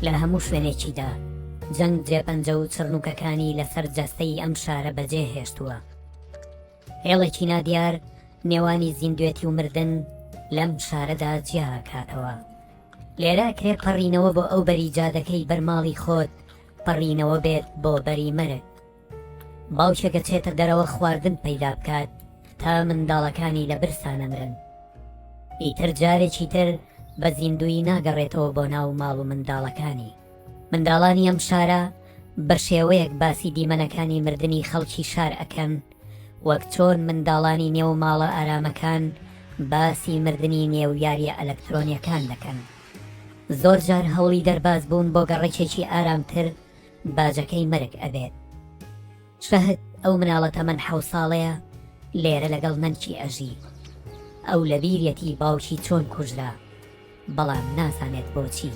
لە هەموو شوێنێکیدا جەنگ جێپەنجە و چڕنووکەکانی لەسەر جەستەی ئەم شارە بەجێ هێشتووە. هێڵێکی نادیار نێوانی زیندوێتی و مردن لەم شارەدا جیاکاتەوە. لێرە کرێ پەڕینەوە بۆ ئەو بەری جادەکەی بەرماڵی خۆت پەڕینەوە بێت بۆ بەری مرگ. باوکێکە چێتە دەرەوە خواردن پەیدا بکات تا منداڵەکانی لە برسانە مرن. ئیتر جارێکی تر بە زیندوی ناگەڕێتەوە بۆ ناو ماڵ و منداڵەکانی. منداڵانی ئەم شارە بە شێوەیەک باسی دیمەنەکانی مردنی خەڵکی شار ئەکەن، وەک چۆن منداڵانی نێو ماڵە ئارامەکان باسی مردنی نێویاریە ئەلەکترۆنیەکان دەکەن. زۆر جار هەوڵی دەرباز بوون بۆ گەڕێکێکی ئارامتر باجەکەی مرگ ئەبێت. شەهد ئەو مناڵە تەمەن 7 ساڵەیە لێرە لەگەڵ نەنکی ئەژی. ئەو لە بیرەتی باوکی چۆن کوژرا، بەڵام نازانێت بۆچی.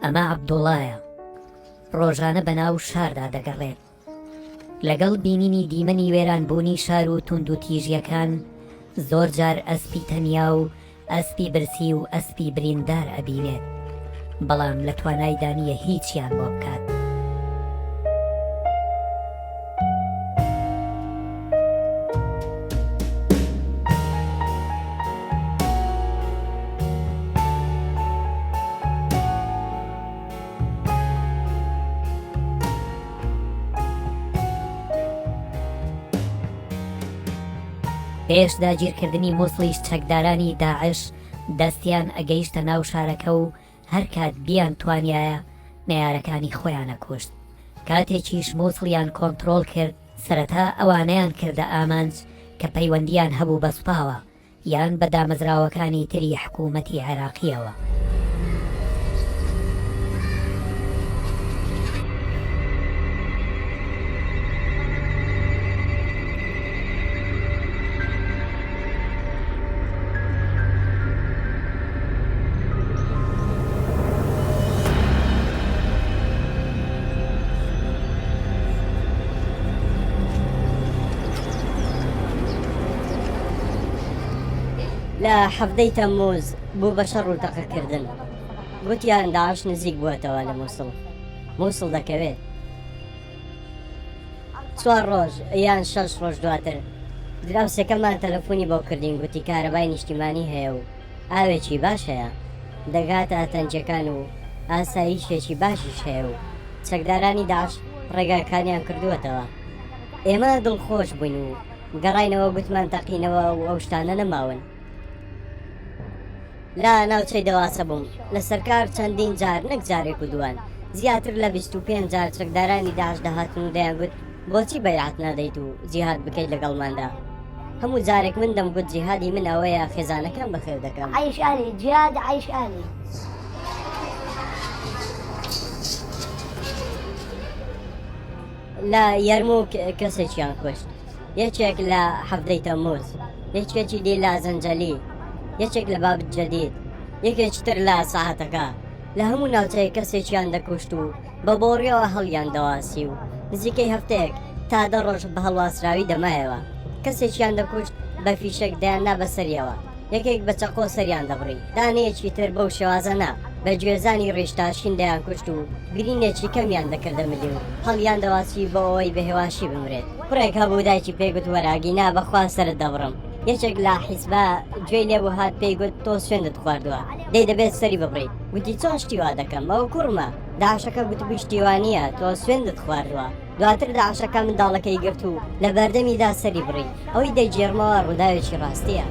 ئەمە عەبدوڵایە، ڕۆژانە بەناو شاردا دەگەڕێت. لەگەڵ بینینی دیمەنی وێرانبوونی شار و توند و تیژیەکان زۆر جار ئەسپی تەنیا و ئەسپی برسی و ئەسپی بریندار ئەبینێت، بەڵام لە توانایدا نییە هیچیان بۆ بکات. پێش داگیرکردنی مووسڵیش چەکدارانی داعش دەستیان ئەگەیشتە ناو شارەکە و هەر کات بیان توانایە نەیارەکانی خۆیانە کوشت. کاتێکیش مووسڵیان کۆنتڕۆڵ کرد، سەرەتا ئەوانەیان کردە ئامانج کە پەیوەندیان هەبوو بە سوپاوە یان بە دامەزراوەکانی تری حکوومەتی عێراقیەوە. لە 7 تەمموز بوو بە شەڕ و تەقەکردن. گوتیان داعش نزیک بووەتەوە لە مووسڵ دەکەوێت. 4 ڕۆژ یان 6 ڕۆژ دواتر دراوسەکەمان تەلەفۆنی بۆ کردین، گوتی کارەبای نیشتیمانی هەیە و ئاوێکی باش هەیە، دەگاتە تەنجەکان و ئاساییشێکی باشیش هەیە و چەکدارانی داعش ڕێگاکانیان کردووەتەوە. ئێمە دڵخۆش بووین و گەڕاینەوە، گوتمان تەقینەوە و ئەو شتانە نەماون. لا ناوچەی دەواسە بووم لە سەرکار چەندین جار، نەک جارێک و دوان، زیاتر لە 25 جار چەکدارانی داعش دەهاتن و دەیانگوت بۆچی بەیعەت نادەیت و جیهاد بکەیت لەگەڵماندا. هەموو جارێک من دەمگوت جیهادی من ئەوەیە خێزانەکەم بەخێر دەکەم. عیش ئالی جیهاد، عیش ئالی. لە یەرمووک کەسێکیان کوشت، یەکێک لە 7 تەمموز، یەکێکی دی لە زەنجەلی، یەکێک لە بابت جەدید، یەکێکی تر لە ساحەتەکە. لە هەموو ناوچەی کەسێکیان دەکوشت و بە بۆڕیەوە هەڵیان دەواسی و نزیکەی هەفتەیەک تا 10 ڕۆژ بە هەڵواسراوی دەمایەوە. کەسێکیان دەکوشت بە فیشێک دەیاننا بەسەریەوە، یەکێک بە چەقۆ سەریان دەبڕی، دانەیەکی تر بەو شێوازە نا بە گوێزانی ڕێشتاشین دەیان کوشت و گرینێکی کەمیان دەکردە ملی و هەڵیان دەواسی بۆ ئەوەی بەهێواشی بمرێت. کوڕێک هەبوو دایکی پێیگوت وەراگینا بەخوا سەرت دەبڕم. یەکێک لە حیزبە گوێی لێبوو هات پێیگوت تۆ سوێندت خواردووە، دەی دەبێت سەری ببڕیت. گوتی چۆن شتی وا دەکەم، ئەو کوڕمە. داعشەکە گوت پشتیوانیە تۆ سوێندت خواردووە دواتر داعشەکە منداڵەکەی گرت و لە بەردەمیدا سەری بڕی ئەوەی دەیجێڕمەوە ڕووداوێکی ڕاستیە.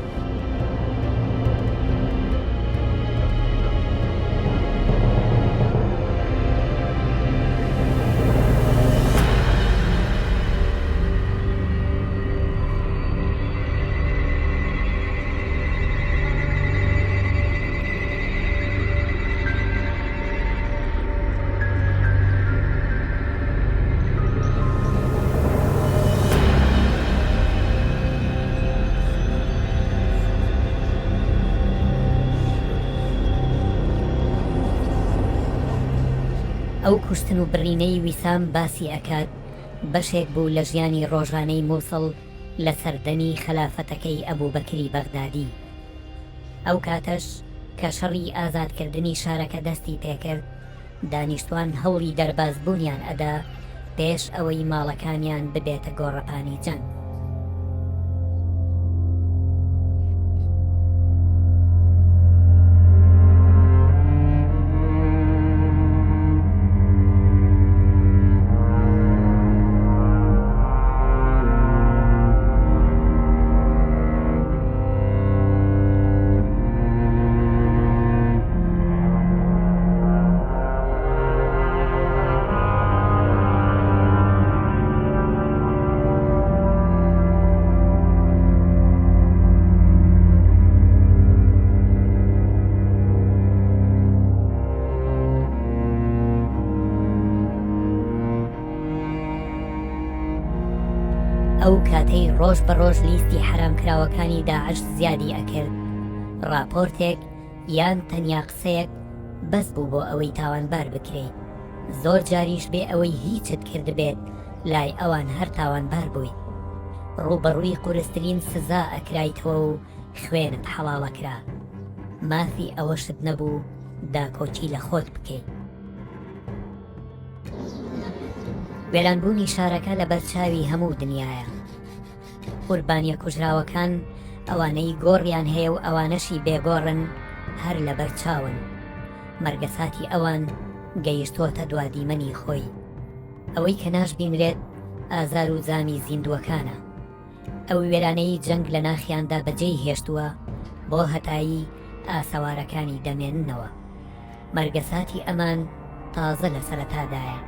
ئەو کوشتن و بڕینەی ویسام باسی ئەکات بەشێک بوو لە ژیانی ڕۆژانەی مووسڵ لە سەردەمی خلافەتەکەی ئەبوبەکری بەغدادی. ئەو کاتەش کە شەڕی ئازادکردنی شارەکە دەستی پێکرد دانیشتوان هەوڵی دەربازبوونیان ئەدا پێش ئەوەی ماڵەکانیان ببێتە گۆڕەپانی جەنگ. ئەو کاتەی ڕۆژ بە ڕۆژ لیستی حرامکراوەکانی داعش زیادی ئەکرد ڕاپۆرتێک یان تەنیا قسەیەک بەس بوو بۆ ئەوەی تاوانبار بکرێت. زۆر جاریش بێ ئەوەی هیچت کردبێت لای ئەوان هەر تاوانبار بووی. ڕوبەڕووی قورسترین سزا ئەکرایتەوە و خوێنت حەڵاڵەکرا. مافی ئەوەشت نەبوو داکۆچی لە خۆت بکەیت. وێرانبوونی شارەکە لە بەرچاوی هەموو دنیاە. قوربانیە کوژراوەکان ئەوانەی گۆڕیان هەیە و ئەوانەشی بێگۆڕن هەر لە بەرچاون. مەرگەساتی ئەوان گەیشتۆتە دوادیمەنی خۆی. ئەوەی کە ناشبینرێت ئازار و زامی زیندووەکانە. ئەو وێرانەی جەنگ لە ناخیاندا بەجێی هێشتووە بۆ هەتایی ئاسەوارەکانی دەمێننەوە. مەرگەساتی ئەمان تازە لە سەرەتادایە.